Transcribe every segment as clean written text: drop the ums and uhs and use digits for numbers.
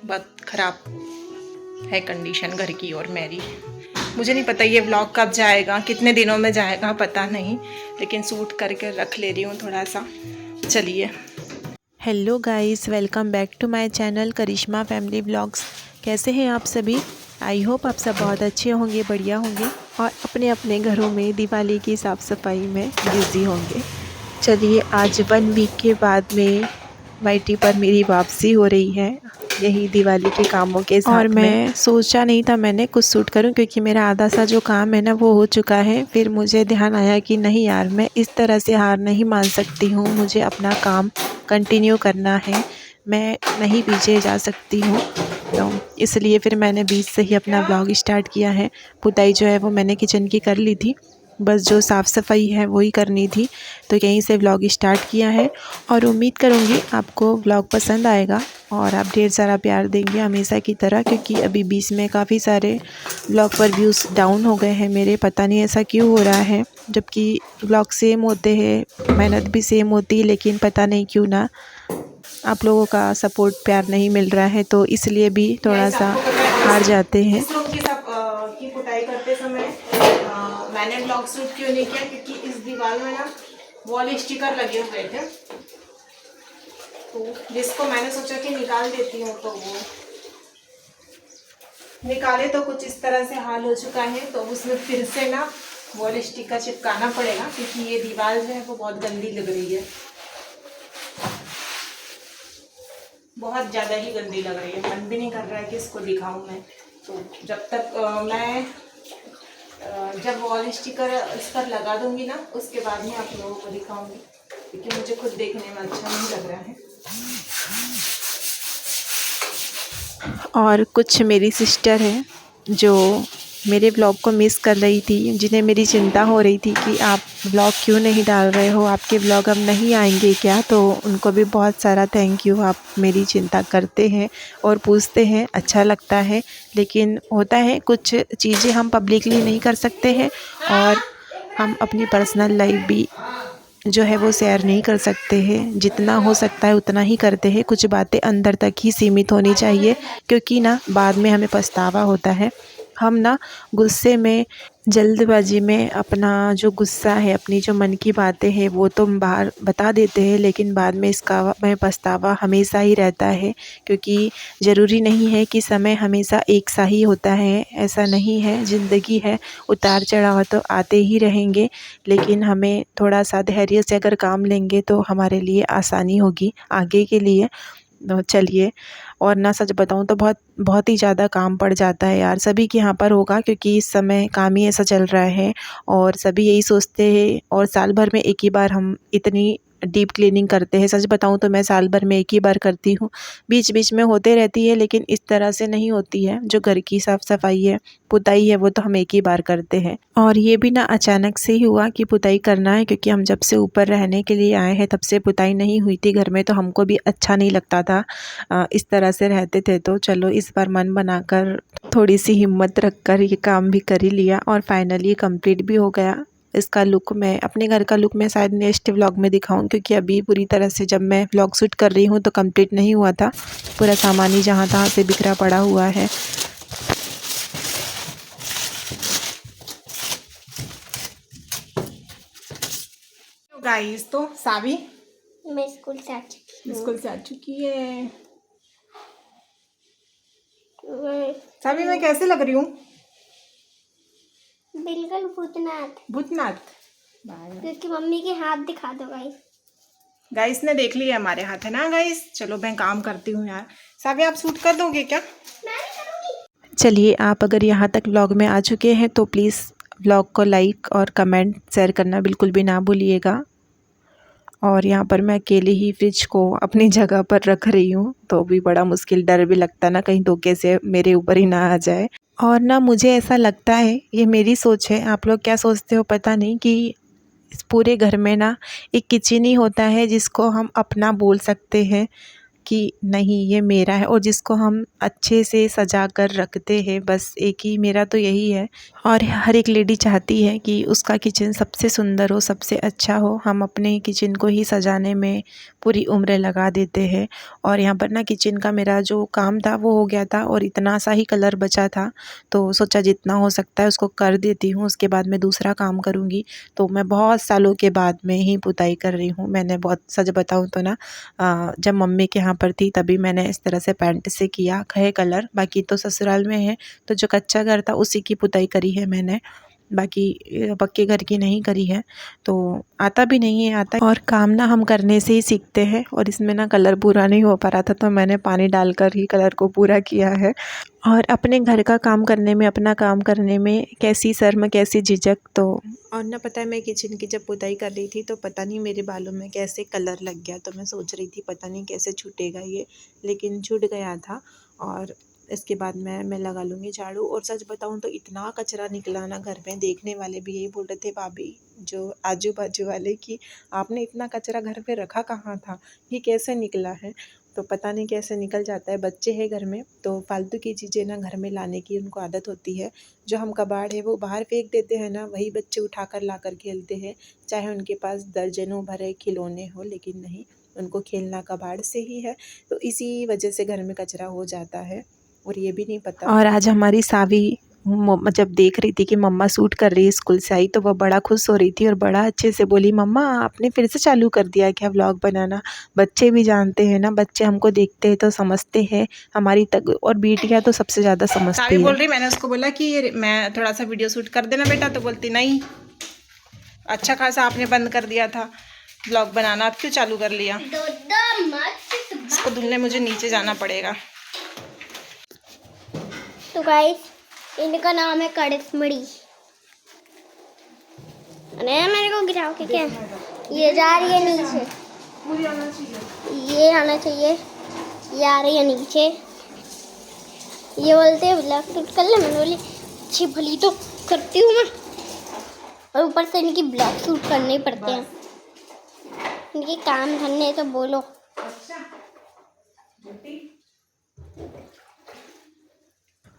बहुत ख़राब है कंडीशन घर की और मेरी। मुझे नहीं पता ये व्लॉग कब जाएगा, कितने दिनों में जाएगा पता नहीं, लेकिन शूट करके रख ले रही हूँ थोड़ा सा। चलिए। Hello guys, welcome back to my channel Karishma family vlogs. कैसे हैं आप सभी? आई होप आप सब बहुत अच्छे होंगे, बढ़िया होंगे और अपने अपने घरों में दिवाली की साफ़ सफाई में बिज़ी होंगे। चलिए, आज 1 वीक के बाद में वाईटी पर मेरी वापसी हो रही है, यही दिवाली के कामों के साथ। और मैं सोचा नहीं था मैंने कुछ शूट करूं, क्योंकि मेरा आधा सा जो काम है ना वो हो चुका है। फिर मुझे ध्यान आया कि नहीं यार, मैं इस तरह से हार नहीं मान सकती हूं, मुझे अपना काम कंटिन्यू करना है, मैं नहीं पीछे जा सकती हूँ। तो इसलिए फिर मैंने बीच से ही अपना ब्लॉग स्टार्ट किया है। पुताई जो है वो मैंने किचन की कर ली थी, बस जो साफ़ सफाई है वही करनी थी, तो यहीं से व्लॉग स्टार्ट किया है। और उम्मीद करूँगी आपको व्लॉग पसंद आएगा और आप ढेर सारा प्यार देंगे हमेशा की तरह, क्योंकि अभी बीच में काफ़ी सारे व्लॉग पर व्यूज़ डाउन हो गए हैं मेरे। पता नहीं ऐसा क्यों हो रहा है, जबकि व्लॉग सेम होते हैं, मेहनत भी सेम होती है, लेकिन पता नहीं क्यों ना आप लोगों का सपोर्ट प्यार नहीं मिल रहा है, तो इसलिए भी थोड़ा सा हार जाते हैं। इस रूम की पुताई करते समय मैंने ब्लॉग शूट क्यों नहीं किया, क्योंकि इस दीवार में ना वॉल स्टिकर लगे हुए थे, तो जिसको मैंने सोचा कि निकाल देती हूँ, तो वो निकाले तो कुछ इस तरह से हाल हो चुका है। तो उसमें फिर से ना वॉल स्टिकर चिपकाना पड़ेगा, क्योंकि ये दीवार जो है वो बहुत गंदी लग रही है, बहुत ज़्यादा ही गंदी लग रही है। मन भी नहीं कर रहा है कि इसको दिखाऊं मैं। तो जब तक जब वॉल स्टिकर इस पर लगा दूंगी ना, उसके बाद में आप लोगों को दिखाऊंगी, क्योंकि मुझे खुद देखने में अच्छा नहीं लग रहा है। और कुछ मेरी सिस्टर हैं जो मेरे ब्लॉग को मिस कर रही थी, जिन्हें मेरी चिंता हो रही थी कि आप ब्लॉग क्यों नहीं डाल रहे हो, आपके ब्लॉग अब नहीं आएंगे क्या। तो उनको भी बहुत सारा थैंक यू, आप मेरी चिंता करते हैं और पूछते हैं, अच्छा लगता है। लेकिन होता है, कुछ चीज़ें हम पब्लिकली नहीं कर सकते हैं और हम अपनी पर्सनल लाइफ भी जो है वो शेयर नहीं कर सकते हैं। जितना हो सकता है उतना ही करते हैं, कुछ बातें अंदर तक ही सीमित होनी चाहिए, क्योंकि ना बाद में हमें पछतावा होता है। हम ना गुस्से में, जल्दबाजी में अपना जो गुस्सा है, अपनी जो मन की बातें हैं वो तो हम बाहर बता देते हैं, लेकिन बाद में इसका में पछतावा हमेशा ही रहता है। क्योंकि ज़रूरी नहीं है कि समय हमेशा एक सा ही होता है, ऐसा नहीं है। ज़िंदगी है, उतार चढ़ाव तो आते ही रहेंगे, लेकिन हमें थोड़ा सा धैर्य से अगर काम लेंगे तो हमारे लिए आसानी होगी आगे के लिए। तो चलिए, और ना सच बताऊँ तो बहुत बहुत ही ज़्यादा काम पड़ जाता है यार, सभी के यहाँ पर होगा, क्योंकि इस समय काम ही ऐसा चल रहा है और सभी यही सोचते हैं। और साल भर में एक ही बार हम इतनी डीप क्लीनिंग करते हैं। सच बताऊँ तो मैं साल भर में एक ही बार करती हूँ, बीच बीच में होते रहती है, लेकिन इस तरह से नहीं होती है। जो घर की साफ़ सफाई है, पुताई है, वो तो हम एक ही बार करते हैं। और ये भी ना अचानक से ही हुआ कि पुताई करना है, क्योंकि हम जब से ऊपर रहने के लिए आए हैं तब से पुताई नहीं हुई थी घर में, तो हमको भी अच्छा नहीं लगता था इस तरह से रहते थे। तो चलो इस बार मन बनाकर थोड़ी सी हिम्मत रखकर ये काम भी कर ही लिया और फाइनली कंप्लीट भी हो गया। इसका लुक, मैं अपने घर का लुक मैं शायद नेक्स्ट व्लॉग में दिखाऊं, क्योंकि अभी पूरी तरह से जब मैं व्लॉग शूट कर रही हूँ तो कंप्लीट नहीं हुआ था। पूरा सामान ही जहाँ तहाँ से बिखरा पड़ा हुआ है। गाइस, तो सावी मैं स्कूल से आ चुकी हूँ। स्कूल से आ चुकी है। मैं सावी, मैं कैसे लग रही हूँ? बिल्कुल भूतनाथ, भूतनाथ। क्योंकि मम्मी के हाथ दिखा दो गाइस। गाइस ने देख लिया हमारे हाथ, है ना गाइस। चलो मैं काम करती हूँ यार। सावी, आप शूट कर दोगे क्या? चलिए, आप अगर यहाँ तक व्लॉग में आ चुके हैं तो प्लीज़ व्लॉग को लाइक और कमेंट शेयर करना बिल्कुल भी ना भूलिएगा। और यहाँ पर मैं अकेले ही फ्रिज को अपनी जगह पर रख रही हूँ, तो भी बड़ा मुश्किल, डर भी लगता ना कहीं धोखे से मेरे ऊपर ही ना आ जाए। और ना मुझे ऐसा लगता है, ये मेरी सोच है, आप लोग क्या सोचते हो पता नहीं, कि इस पूरे घर में ना एक किचन ही होता है जिसको हम अपना बोल सकते हैं। कि नहीं ये मेरा है और जिसको हम अच्छे से सजा कर रखते हैं, बस एक ही मेरा तो यही है। और हर एक लेडी चाहती है कि उसका किचन सबसे सुंदर हो, सबसे अच्छा हो। हम अपने किचन को ही सजाने में पूरी उम्र लगा देते हैं। और यहाँ पर ना किचन का मेरा जो काम था वो हो गया था और इतना सा ही कलर बचा था, तो सोचा जितना हो सकता है उसको कर देती हूँ, उसके बाद मैं दूसरा काम करूँगी। तो मैं बहुत सालों के बाद में ही पुताई कर रही हूँ। मैंने बहुत, सच बताऊँ तो ना, जब मम्मी के यहाँ पर थी तभी मैंने इस तरह से पेंट से किया है कलर। बाकी तो ससुराल में है तो जो कच्चा घर था उसी की पुताई करी है मैंने, बाकी पक्के घर की नहीं करी है। तो आता भी नहीं है, आता और काम ना हम करने से ही सीखते हैं। और इसमें ना कलर पूरा नहीं हो पा रहा था तो मैंने पानी डालकर ही कलर को पूरा किया है। और अपने घर का काम करने में, अपना काम करने में कैसी शर्म, कैसी झिझक। तो और ना पता है, मैं किचन की जब पुताई कर रही थी तो पता नहीं मेरे बालों में कैसे कलर लग गया। तो मैं सोच रही थी पता नहीं कैसे छूटेगा ये, लेकिन छूट गया था। और इसके बाद मैं लगा लूँगी झाड़ू। और सच बताऊँ तो इतना कचरा निकला ना घर में, देखने वाले भी यही बोल रहे थे, भाभी जो आजू बाजू वाले, कि आपने इतना कचरा घर पे रखा कहाँ था, ये कैसे निकला है। तो पता नहीं कैसे निकल जाता है। बच्चे हैं घर में तो फालतू की चीज़ें ना घर में लाने की उनको आदत होती है। जो हम कबाड़ है वो बाहर फेंक देते हैं ना, वही बच्चे उठाकर लाकर खेलते हैं। चाहे उनके पास दर्जनों भरे खिलौने हो, लेकिन नहीं, उनको खेलना कबाड़ से ही है। तो इसी वजह से घर में कचरा हो जाता है और ये भी नहीं पता। और आज हमारी सावी जब देख रही थी कि मम्मा सूट कर रही है स्कूल से आई, तो वह बड़ा खुश हो रही थी और बड़ा अच्छे से बोली, मम्मा आपने फिर से चालू कर दिया क्या व्लॉग बनाना। बच्चे भी जानते हैं ना, बच्चे हमको देखते हैं तो समझते हैं हमारी तक, और बेटियां तो सबसे ज़्यादा समझती सावी है। बोल रही, मैंने उसको बोला कि मैं थोड़ा सा वीडियो शूट कर देना बेटा, तो बोलती नहीं, अच्छा खासा आपने बंद कर दिया था व्लॉग बनाना, अब क्यों चालू कर लिया। इसको धुलने मुझे नीचे जाना पड़ेगा। तो गाइस, इनका नाम है कड़िसमड़ी। अरे मेरे को गिराओ के क्या, ये जा रही है नीचे, ये आना चाहिए, ये आ रही है नीचे। ये बोलते हैं ब्लॉग शूट कर ले, मैंने बोली अच्छी भली तो करती हूँ मैं, और ऊपर से इनकी ब्लॉग शूट करने ही पड़ते हैं, इनके काम धंधे तो बोलो।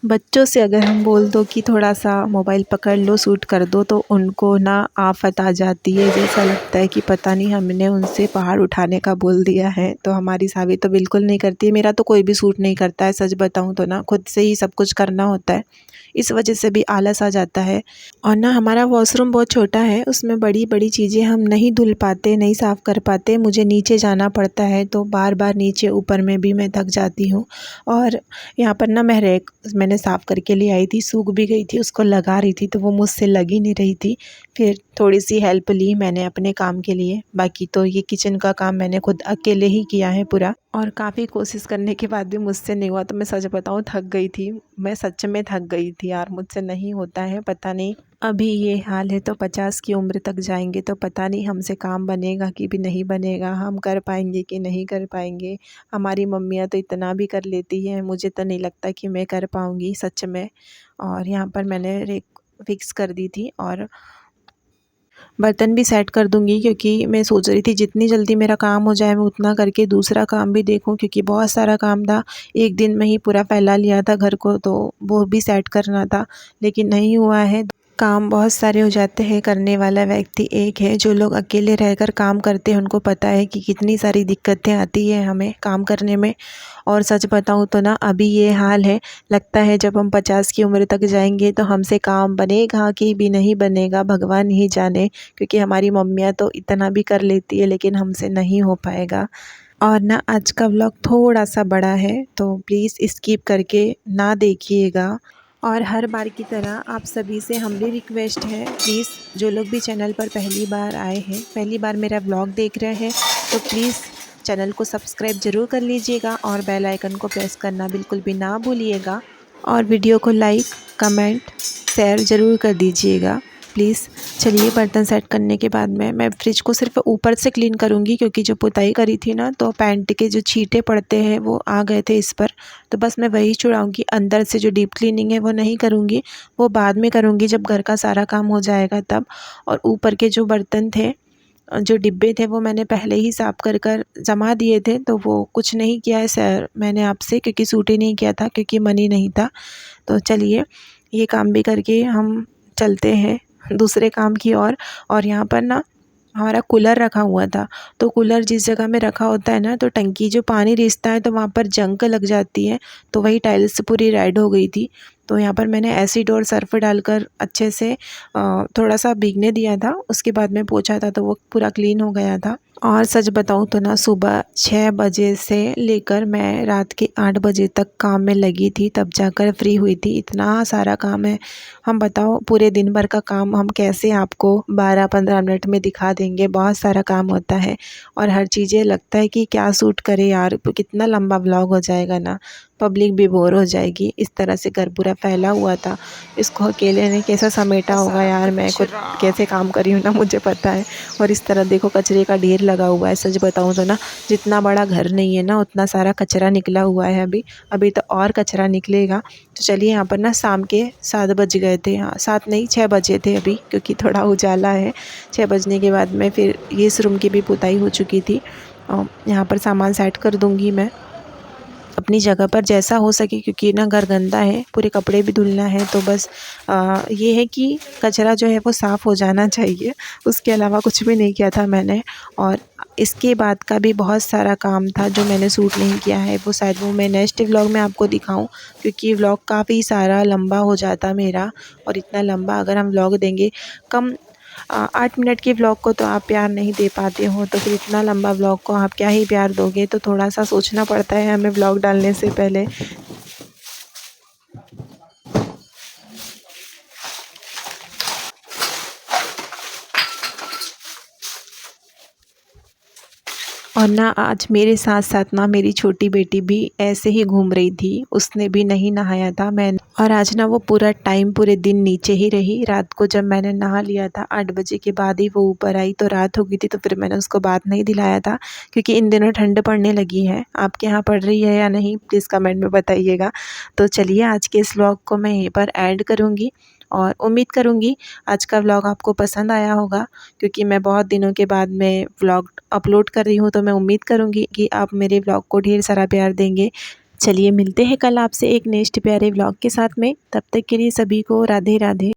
बच्चों से अगर हम बोल दो कि थोड़ा सा मोबाइल पकड़ लो, शूट कर दो, तो उनको ना आफत आ जाती है। जैसा लगता है कि पता नहीं हमने उनसे पहाड़ उठाने का बोल दिया है। तो हमारी सावी तो बिल्कुल नहीं करती है। मेरा तो कोई भी शूट नहीं करता है, सच बताऊं तो ना, खुद से ही सब कुछ करना होता है, इस वजह से भी आलस आ जाता है। और ना हमारा वॉशरूम बहुत छोटा है, उसमें बड़ी बड़ी चीज़ें हम नहीं धुल पाते, नहीं साफ़ कर पाते। मुझे नीचे जाना पड़ता है, तो बार बार नीचे ऊपर में भी मैं थक जाती हूँ। और यहाँ पर ना मैं रैक मैंने साफ़ करके ले आई थी, सूख भी गई थी, उसको लगा रही थी तो वो मुझसे लग ही नहीं रही थी। फिर थोड़ी सी हेल्प ली मैंने अपने काम के लिए। बाकी तो ये किचन का काम मैंने खुद अकेले ही किया है पूरा, और काफ़ी कोशिश करने के बाद भी मुझसे नहीं हुआ। तो मैं सच बताऊँ, थक गई थी, मैं सच में थक गई थी यार, मुझसे नहीं होता है। पता नहीं अभी ये हाल है तो 50 की उम्र तक जाएंगे तो पता नहीं हमसे काम बनेगा कि भी नहीं बनेगा, हम कर पाएंगे कि नहीं कर पाएंगे। हमारी मम्मियाँ तो इतना भी कर लेती हैं, मुझे तो नहीं लगता कि मैं कर पाऊँगी सच में। और यहाँ पर मैंने रेक फिक्स कर दी थी और बर्तन भी सेट कर दूंगी, क्योंकि मैं सोच रही थी जितनी जल्दी मेरा काम हो जाए मैं उतना करके दूसरा काम भी देखूं, क्योंकि बहुत सारा काम था। एक दिन में ही पूरा फैला लिया था घर को, तो वो भी सेट करना था, लेकिन नहीं हुआ है। काम बहुत सारे हो जाते हैं, करने वाला व्यक्ति एक है। जो लोग अकेले रहकर काम करते हैं उनको पता है कि कितनी सारी दिक्कतें आती है हमें काम करने में। और सच बताऊं तो ना, अभी ये हाल है, लगता है जब हम 50 की उम्र तक जाएंगे तो हमसे काम बनेगा कि भी नहीं बनेगा, भगवान ही जाने। क्योंकि हमारी मम्मियाँ तो इतना भी कर लेती है, लेकिन हमसे नहीं हो पाएगा। और ना आज का व्लॉग थोड़ा सा बड़ा है, तो प्लीज़ स्किप करके ना देखिएगा। और हर बार की तरह आप सभी से हमारी रिक्वेस्ट है, प्लीज़ जो लोग भी चैनल पर पहली बार आए हैं, पहली बार मेरा व्लॉग देख रहे हैं, तो प्लीज़ चैनल को सब्सक्राइब ज़रूर कर लीजिएगा और बेल आइकन को प्रेस करना बिल्कुल भी ना भूलिएगा। और वीडियो को लाइक, कमेंट, शेयर ज़रूर कर दीजिएगा प्लीज़। चलिए, बर्तन सेट करने के बाद में मैं फ्रिज को सिर्फ ऊपर से क्लीन करूँगी, क्योंकि जो पुताई करी थी ना, तो पैंट के जो छींटे पड़ते हैं वो आ गए थे इस पर, तो बस मैं वही छुड़ाऊँगी। अंदर से जो डीप क्लीनिंग है वो नहीं करूँगी, वो बाद में करूँगी जब घर का सारा काम हो जाएगा तब। और ऊपर के जो बर्तन थे जो डिब्बे थे वो मैंने पहले ही साफ़ कर जमा दिए थे, तो वो कुछ नहीं किया है सर मैंने आपसे, क्योंकि सूट ही नहीं किया था, क्योंकि मन ही नहीं था। तो चलिए ये काम भी करके हम चलते हैं दूसरे काम की ओर। और यहाँ पर ना हमारा कूलर रखा हुआ था, तो कूलर जिस जगह में रखा होता है ना, तो टंकी जो पानी रिसता है तो वहाँ पर जंग लग जाती है, तो वही टाइल्स पूरी रेड हो गई थी। तो यहाँ पर मैंने एसिड और सर्फ डालकर अच्छे से थोड़ा सा भीगने दिया था, उसके बाद में पोंछा था तो वो पूरा क्लीन हो गया था। और सच बताऊँ तो ना सुबह 6 बजे से लेकर मैं रात के 8 बजे तक काम में लगी थी, तब जाकर फ्री हुई थी। इतना सारा काम है, हम बताओ पूरे दिन भर का काम हम कैसे आपको 12-15 मिनट में दिखा देंगे। बहुत सारा काम होता है और हर चीज़ें लगता है कि क्या शूट करे यार, कितना लंबा ब्लॉग हो जाएगा ना, पब्लिक भी बोर हो जाएगी। इस तरह से घर पूरा फैला हुआ था, इसको अकेले ने कैसा समेटा होगा यार, मैं खुद कैसे काम करी हूँ ना मुझे पता है। और इस तरह देखो कचरे का ढेर लगा हुआ है, सच बताऊँ तो ना जितना बड़ा घर नहीं है ना उतना सारा कचरा निकला हुआ है अभी तो और कचरा निकलेगा। तो चलिए यहाँ पर ना शाम के 7 बज गए थे, हाँ 7 नहीं 6 बजे थे अभी, क्योंकि थोड़ा उजाला है। 6 बजने के बाद में फिर ये इस रूम की भी पुताई हो चुकी थी। यहाँ पर सामान सेट कर दूँगी मैं अपनी जगह पर जैसा हो सके, क्योंकि ना घर गंदा है, पूरे कपड़े भी धुलना है। तो बस ये है कि कचरा जो है वो साफ़ हो जाना चाहिए, उसके अलावा कुछ भी नहीं किया था मैंने। और इसके बाद का भी बहुत सारा काम था जो मैंने शूट नहीं किया है, वो शायद वो मैं नेक्स्ट व्लॉग में आपको दिखाऊं, क्योंकि व्लॉग काफ़ी सारा लंबा हो जाता मेरा। और इतना लंबा अगर हम व्लॉग देंगे, कम 8 मिनट के व्लॉग को तो आप प्यार नहीं दे पाते हो, तो फिर इतना लंबा व्लॉग को आप क्या ही प्यार दोगे। तो थोड़ा सा सोचना पड़ता है हमें व्लॉग डालने से पहले। और ना आज मेरे साथ साथ ना मेरी छोटी बेटी भी ऐसे ही घूम रही थी, उसने भी नहीं नहाया था। और आज ना वो पूरा टाइम पूरे दिन नीचे ही रही। रात को जब मैंने नहा लिया था 8 बजे के बाद ही वो ऊपर आई, तो रात हो गई थी, तो फिर मैंने उसको बात नहीं दिलाया था, क्योंकि इन दिनों ठंड पड़ने लगी है। आपके यहाँ पड़ रही है या नहीं प्लीज़ कमेंट में बताइएगा। तो चलिए आज के इस व्लॉग को मैं यहीं पर ऐड करूँगी और उम्मीद करूँगी आज का व्लॉग आपको पसंद आया होगा, क्योंकि मैं बहुत दिनों के बाद मैं व्लॉग अपलोड कर रही हूँ, तो मैं उम्मीद करूँगी कि आप मेरे व्लॉग को ढेर सारा प्यार देंगे। चलिए मिलते हैं कल आपसे एक नेक्स्ट प्यारे व्लॉग के साथ में, तब तक के लिए सभी को राधे राधे।